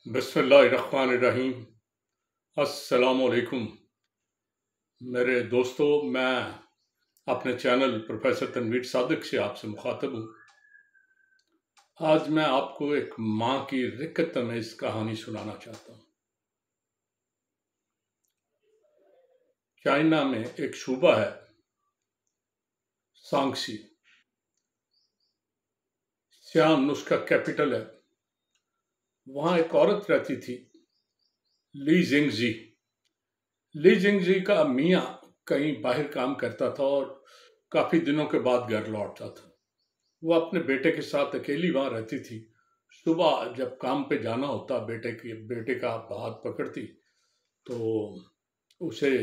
बिस्मिल्लाहिर्रहमानिर्रहीम। अस्सलामुअलैकुम मेरे दोस्तों, मैं अपने चैनल प्रोफेसर तनवीर सादिक से आपसे मुखातब हूँ। आज मैं आपको एक माँ की रिक्कत अमेज़ कहानी सुनाना चाहता हूँ। चाइना में एक सूबा है सांगसी, सियान उसका कैपिटल है। वहाँ एक औरत रहती थी, ली जिंगजी। ली जिंगजी का मियाँ कहीं बाहर काम करता था और काफ़ी दिनों के बाद घर लौटता था। वो अपने बेटे के साथ अकेली वहाँ रहती थी। सुबह जब काम पे जाना होता, बेटे का हाथ पकड़ती तो उसे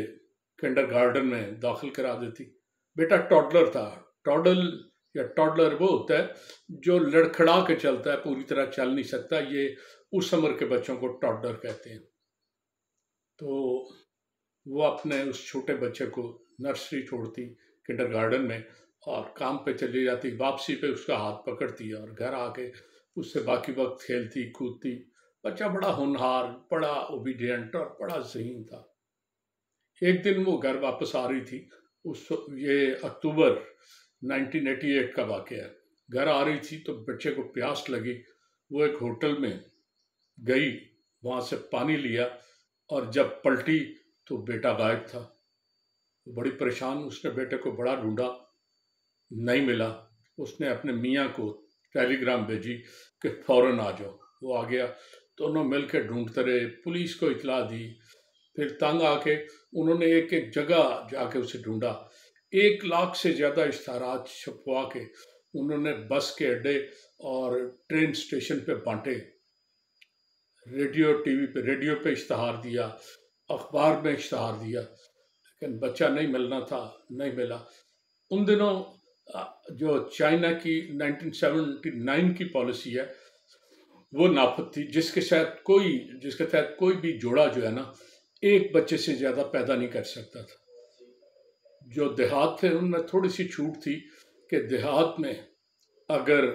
किंडरगार्टन में दाखिल करा देती। बेटा टॉडलर था। टॉडल या टॉडलर वो होता है जो लड़खड़ा के चलता है, पूरी तरह चल नहीं सकता। ये उस उम्र के बच्चों को टॉडलर कहते हैं। तो वो अपने उस छोटे बच्चे को नर्सरी छोड़ती, किंडरगार्टन में, और काम पे चली जाती। वापसी पे उसका हाथ पकड़ती और घर आके उससे बाकी वक्त खेलती कूदती। बच्चा बड़ा होनहार, बड़ा ओबीडियंट और बड़ा ज़हीन था। एक दिन वो घर वापस आ रही थी। उस ये अक्टूबर 1988 का वाक़या है। घर आ रही थी तो बच्चे को प्यास लगी। वो एक होटल में गई, वहाँ से पानी लिया और जब पलटी तो बेटा गायब था। बड़ी परेशान, उसने बेटे को बड़ा ढूंढा, नहीं मिला। उसने अपने मियाँ को टेलीग्राम भेजी कि फ़ौरन आ जाओ। वो आ गया। दोनों मिलकर ढूंढते रहे, पुलिस को इतला दी। फिर तंग आके उन्होंने एक एक जगह जाके उसे ढूंढा। 1 लाख से ज़्यादा इश्तहारात छपवा के उन्होंने बस के अड्डे और ट्रेन स्टेशन पे बांटे। रेडियो पे इश्तहार दिया, अखबार में इश्तहार दिया, लेकिन बच्चा नहीं मिलना था, नहीं मिला। उन दिनों जो चाइना की 1979 की पॉलिसी है वो नाफिज थी, जिसके तहत कोई भी जोड़ा जो है ना, एक बच्चे से ज़्यादा पैदा नहीं कर सकता था। जो देहात थे उनमें थोड़ी सी छूट थी कि देहात में अगर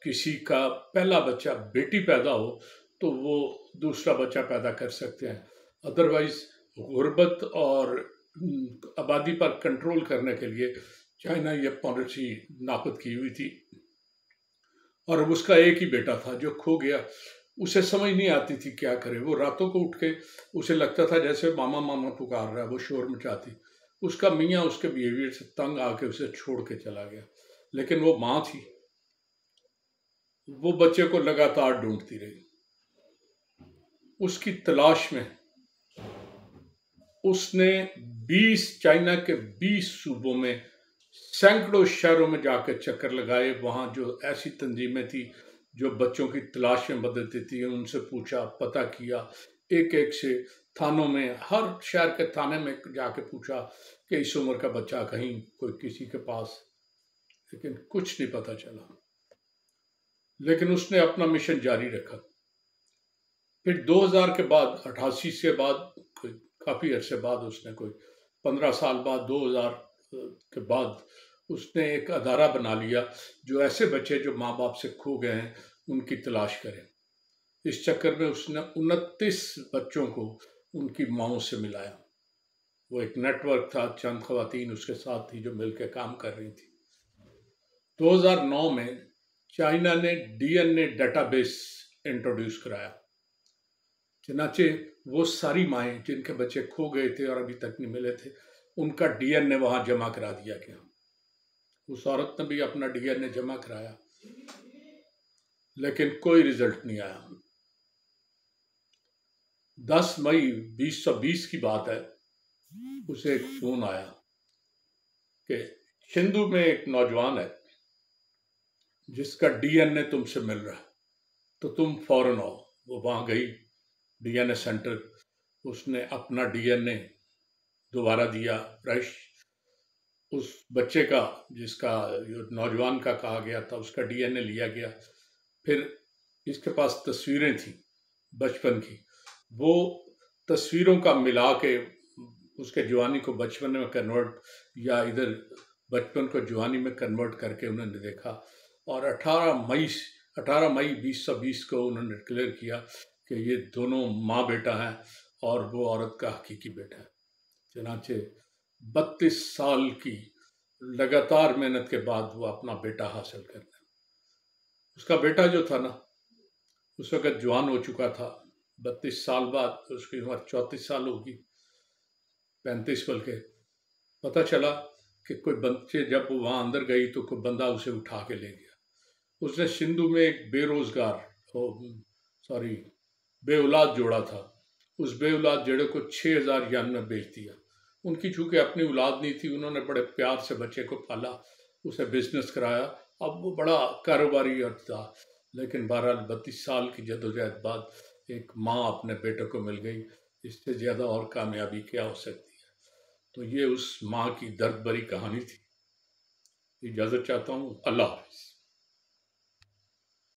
किसी का पहला बच्चा बेटी पैदा हो तो वो दूसरा बच्चा पैदा कर सकते हैं। अदरवाइज गुर्बत और आबादी पर कंट्रोल करने के लिए चाइना ये पॉलिसी नाफिज की हुई थी। और अब उसका एक ही बेटा था जो खो गया। उसे समझ नहीं आती थी क्या करे। वो रातों को उठ के उसे लगता था जैसे मामा मामा पुकार रहा है, वो शोर मचाती। उसका मियाँ उसके बिहेवियर से तंग आके उसे छोड़ के चला गया। लेकिन वो माँ थी, वो बच्चे को लगातार ढूंढती रही। उसकी तलाश में उसने चाइना के 20 सूबों में सैकड़ों शहरों में जाकर चक्कर लगाए। वहाँ जो ऐसी तंजीमें थी जो बच्चों की तलाश में मदद देती है, उनसे पूछा, पता किया। एक एक से थानों में, हर शहर के थाने में जाके पूछा कि इस उम्र का बच्चा कहीं कोई किसी के पास, लेकिन कुछ नहीं पता चला। लेकिन उसने अपना मिशन जारी रखा। फिर 2000 के बाद, 88 के बाद, काफ़ी अरसे बाद, उसने कोई 15 साल बाद, 2000 के बाद उसने एक अदारा बना लिया जो ऐसे बच्चे जो माँ बाप से खो गए हैं उनकी तलाश करें। इस चक्कर में उसने 29 बच्चों को उनकी माँओं से मिलाया। वो एक नेटवर्क था, चंद खवातीन उसके साथ थी जो मिलकर काम कर रही थी। 2009 में चाइना ने डीएनए डेटाबेस इंट्रोड्यूस कराया। चनाचे वो सारी माएँ जिनके बच्चे खो गए थे और अभी तक नहीं मिले थे, उनका डीएनए वहाँ जमा करा दिया गया। उस औरत ने भी अपना डीएनए जमा कराया, लेकिन कोई रिजल्ट नहीं आया। 10 मई 2020 की बात है, उसे एक फोन आया कि सिंधु में एक नौजवान है जिसका डीएनए तुमसे मिल रहा है, तो तुम फौरन आओ। वो वहाँ गई, डीएनए सेंटर। उसने अपना डीएनए दोबारा दिया, फ्रेश। उस बच्चे का, जिसका नौजवान का कहा गया था, उसका डीएनए लिया गया। फिर इसके पास तस्वीरें थी बचपन की। वो तस्वीरों का मिला के उसके जवानी को बचपन में कन्वर्ट, या इधर बचपन को जवानी में कन्वर्ट करके उन्होंने देखा। और 18 मई 2020 को उन्होंने डिक्लेयर किया कि ये दोनों माँ बेटा हैं और वो औरत का हकीकी बेटा है। चनाचे 32 साल की लगातार मेहनत के बाद वो अपना बेटा हासिल कर लिया। उसका बेटा जो था ना, उस वक़्त जवान हो चुका था। 32 साल बाद उसकी उम्र 34 साल होगी, 35 बल्कि। पता चला कि कोई बच्चे, जब वो वहाँ अंदर गई तो कोई बंदा उसे उठा के ले गया। उसने सिंधु में एक बेरोजगार, सॉरी, बेऔलाद जोड़ा था। उस बेऔलाद जोड़े को 6,000 यन में बेच दिया। उनकी चूंकि अपनी औलाद नहीं थी, उन्होंने बड़े प्यार से बच्चे को पाला, उसे बिजनेस कराया। अब वो बड़ा कारोबारी और था। लेकिन बहरहाल 32 साल की जदोजहद बाद एक माँ अपने बेटे को मिल गई। इससे ज़्यादा और कामयाबी क्या हो सकती है। तो ये उस माँ की दर्द भरी कहानी थी। इजाज़त चाहता हूँ। अल्लाह हाफ़िज़।